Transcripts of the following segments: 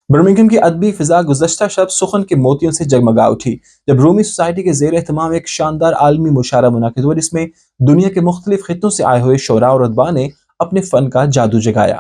Birmingham کی ادبی فضا گزشتہ شب سخن کے موتیوں سے جگمگا اٹھی جب رومی سوسائٹی کے زیر اہتمام ایک شاندار عالمی مشاعرہ منعقد ہوا جس میں دنیا کے مختلف خطوں سے آئے ہوئے شعراء اور ادباء نے اپنے فن کا جادو جگایا۔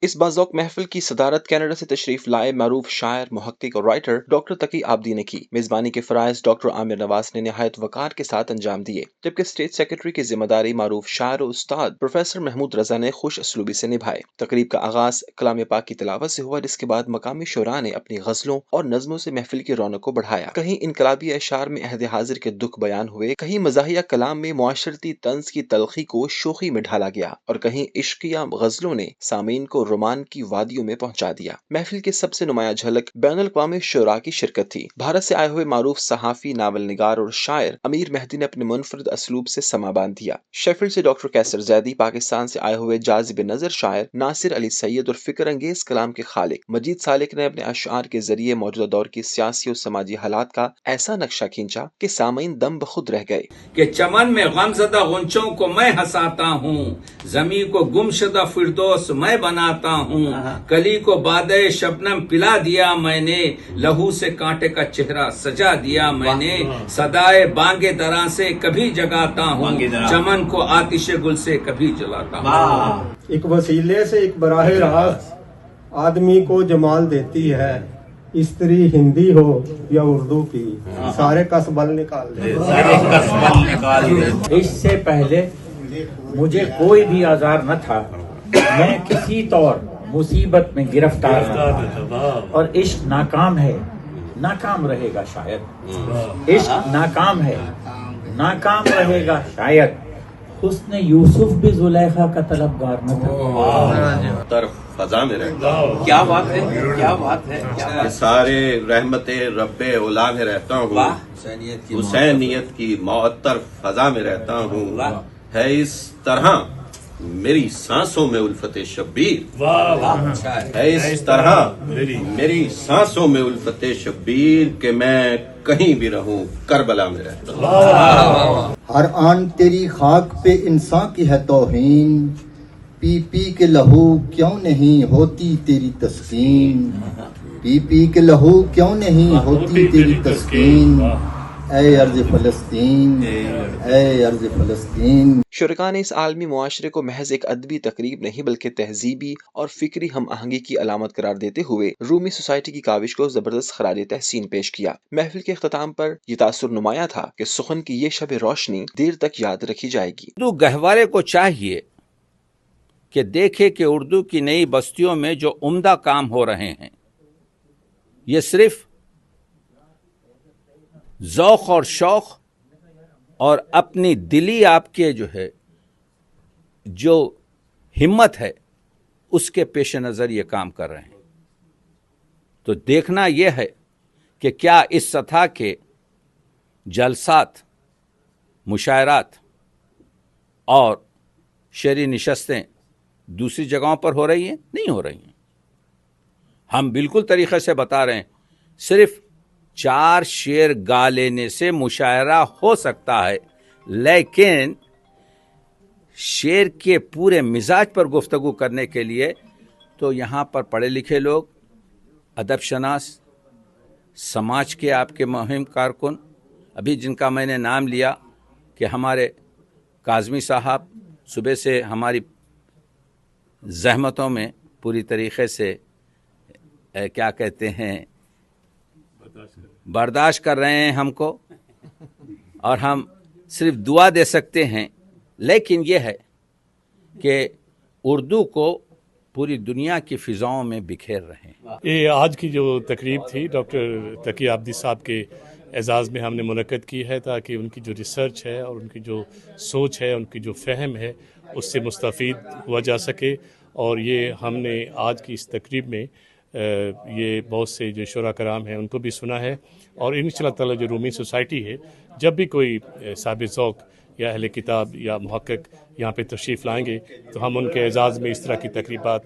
اس باذوق محفل کی صدارت کینیڈا سے تشریف لائے معروف شاعر، محقق اور رائٹر ڈاکٹر تقی آبدی نے کی۔ میزبانی کے فرائض ڈاکٹر عامر نواز نے نہایت وقار کے ساتھ انجام دیے، جبکہ اسٹیٹ سیکرٹری کی ذمہ داری معروف شاعر و استاد پروفیسر محمود رضا نے خوش اسلوبی سے نبھائے۔ تقریب کا آغاز کلام پاک کی تلاوت سے ہوا، جس کے بعد مقامی شعراء نے اپنی غزلوں اور نظموں سے محفل کی رونق کو بڑھایا۔ کہیں انقلابی اشعار میں عہد حاضر کے دکھ بیان ہوئے، کہیں مزاحیہ کلام میں معاشرتی طنز کی تلخی کو شوخی میں ڈھالا گیا، اور کہیں عشقیہ غزلوں نے سامعین کو رومان کی وادیوں میں پہنچا دیا۔ محفل کی سب سے نمایاں جھلک بین الاقوامی شعراء کی شرکت تھی۔ بھارت سے آئے ہوئے معروف صحافی، ناول نگار اور شاعر امیر مہدی نے اپنے منفرد اسلوب سے سما باندھ دیا۔ شیفیلڈ سے ڈاکٹر کیسر زیدی، پاکستان سے آئے ہوئے جاذب نظر شاعر ناصر علی سید اور فکر انگیز کلام کے خالق مجید سالک نے اپنے اشعار کے ذریعے موجودہ دور کی سیاسی اور سماجی حالات کا ایسا نقشہ کھینچا کہ سامعین دم بخود رہ گئے۔ کہ چمن میں غمزدہ غنچوں کو میں ہنساتا ہوں، زمین کو گمشدہ فردوس میں بناتا ہوں، کلی کو بادے شبنم پلا دیا میں نے، لہو سے کانٹے کا چہرہ سجا دیا میں نے، صدائے بانگے دراں سے کبھی جگاتا ہوں، چمن کو آتش گل سے کبھی جلاتا ہوں۔ ایک وسیلے سے ایک براہ راست آدمی کو جمال دیتی ہے، استری ہندی ہو یا اردو کی، سارے کسبل نکال دے۔ اس سے پہلے مجھے کوئی بھی آزار نہ تھا، میں کسی طور مصیبت میں گرفتار تھا، اور عشق ناکام ہے، ناکام رہے گا شاید، عشق ناکام ہے، ناکام رہے گا شاید، حسن یوسف بھی زلیخا کا طلبگار نہ تھا۔ طرف فضا میں رہتا ہوں، کیا بات ہے، کیا بات ہے، یہ سارے رحمت رب اولا میں رہتا ہوں، حسینیت کی معطر فضا میں رہتا ہوں، ہے اس طرح میری سانسوں میں الفت شبیر، ہے اس طرح میری سانسوں میں الفت شبیر کہ میں کہیں بھی رہوں کربلا میں رہتا ہوں۔ ہر آن تیری خاک پہ انسان کی ہے توہین، پی پی کے لہو کیوں نہیں ہوتی تیری تسکین، پی پی کے لہو کیوں نہیں ہوتی تیری تسکین، اے ارض فلسطین، اے ارض فلسطین۔ شرکاء نے اس عالمی معاشرے کو محض ایک ادبی تقریب نہیں بلکہ تہذیبی اور فکری ہم آہنگی کی علامت قرار دیتے ہوئے رومی سوسائٹی کی کاوش کو زبردست خراج تحسین پیش کیا۔ محفل کے اختتام پر یہ تاثر نمایاں تھا کہ سخن کی یہ شب روشنی دیر تک یاد رکھی جائے گی۔ اردو گہوارے کو چاہیے کہ دیکھے کہ اردو کی نئی بستیوں میں جو عمدہ کام ہو رہے ہیں، یہ صرف ذوق اور شوق اور اپنی دلی آپ کے جو ہمت ہے اس کے پیش نظر یہ کام کر رہے ہیں۔ تو دیکھنا یہ ہے کہ کیا اس سطح کے جلسات، مشاعرات اور شعری نشستیں دوسری جگہوں پر ہو رہی ہیں؟ نہیں ہو رہی ہیں۔ ہم بالکل طریقے سے بتا رہے ہیں، صرف 4 شعر گا لینے سے مشاعرہ ہو سکتا ہے، لیکن شعر کے پورے مزاج پر گفتگو کرنے کے لیے تو یہاں پر پڑھے لکھے لوگ، ادب شناس، سماج کے آپ کے مہم کارکن، ابھی جن کا میں نے نام لیا کہ ہمارے کاظمی صاحب صبح سے ہماری زحمتوں میں پوری طریقے سے کیا کہتے ہیں برداشت کر رہے ہیں ہم کو، اور ہم صرف دعا دے سکتے ہیں، لیکن یہ ہے کہ اردو کو پوری دنیا کی فضاؤں میں بکھیر رہے ہیں۔ یہ آج کی جو تقریب تھی ڈاکٹر تقی آبدی صاحب کے اعزاز میں ہم نے منعقد کی ہے، تاکہ ان کی جو ریسرچ ہے اور ان کی جو سوچ ہے، ان کی جو فہم ہے، اس سے مستفید ہوا جا سکے۔ اور یہ ہم نے آج کی اس تقریب میں یہ بہت سے جو شعراء کرام ہیں ان کو بھی سنا ہے، اور انشاءاللہ تعالی جو رومی سوسائٹی ہے، جب بھی کوئی صاحب ذوق یا اہل کتاب یا محقق یہاں پہ تشریف لائیں گے تو ہم ان کے اعزاز میں اس طرح کی تقریبات